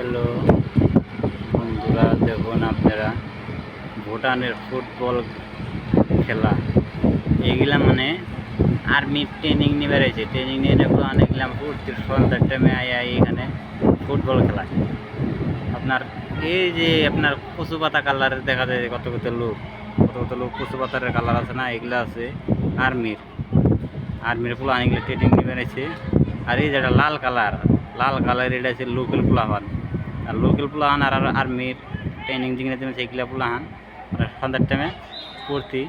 Hello বন্ধুরা, দেখুন আপনারা ভুটানের ফুটবল খেলা এইগুলা মানে আর্মি ট্রেনিং নিয়ে বেড়েছে। ট্রেনিং নিয়ে অনেকগুলা ফুর্তির সন্ধ্যার টাইমে এখানে ফুটবল খেলা। আপনার এই যে আপনার কচু পাতা কালারের দেখা যায় কত কত লোক কচু পাতার কালার আছে না, এগুলো আছে আর্মির পোলা এগুলো ট্রেনিং নিয়ে বেড়েছে। আর এই যেটা লাল কালার এটা হচ্ছে লোকাল পোলাহান। আর লোকাল পোলাহান আর আর্মির ট্রেনিং যেগুলো দেবে সেইগুলো পোলাহান সন্ধ্যার টাইমে পড়তি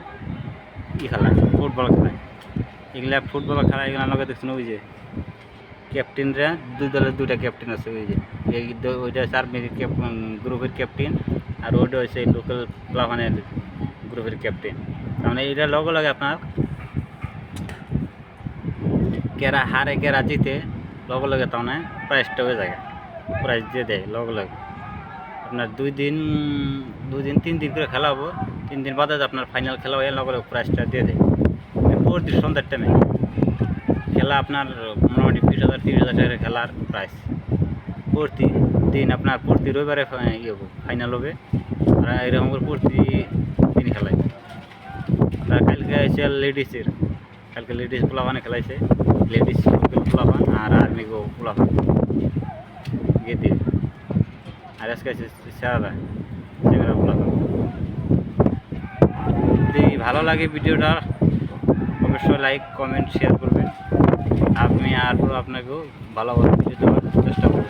খেলা ফুটবল খেলায়। এগুলা ফুটবল খেলা এগুলো আমাকে দেখছেন ওই যে ক্যাপ্টেনরা দুই দলের দুইটা ক্যাপ্টেন আছে। ওই যে ওইটা হচ্ছে আর্মির গ্রুপের ক্যাপ্টেন, আর ওইটা হচ্ছে লোকাল পোলাহানের গ্রুপের ক্যাপ্টেন। তার মানে এটা লগে লগে আপনার কেরা হারে কেরা জিতে লগে লগে তার মানে প্রাইজটা হয়ে যায়, প্রাইজ দিয়ে দেয় লগে লগে। আপনার দুই দিন 3 দিন করে খেলা হবো, 3 দিন বাদে আপনার ফাইনাল খেলা হয়ে লগে লগে প্রাইজটা দিয়ে দেয়। পরদিন সন্ধ্যার টাইমে খেলা আপনার মোটামুটি 20,000-30,000 টাকার খেলার প্রাইস। প্রতিদিন আপনার প্রতি রবিবারে ফাইনাল হবে, আর এরকম করে প্রতিদিন খেলায়। আর কালকে আছে লেডিসের, কালকে লেডিস পোলাপানে খেলাইছে, লেডিস পোলাপান আর আর্মি পোলাপান গিয়ে দিয়ে। আর আজকে আছে সারা পোলাপান। যদি ভালো লাগে ভিডিওটা অবশ্যই লাইক কমেন্ট শেয়ার করবেন। আমি আরও আপনাকেও ভালো ভিডিও দেওয়ার চেষ্টা করব।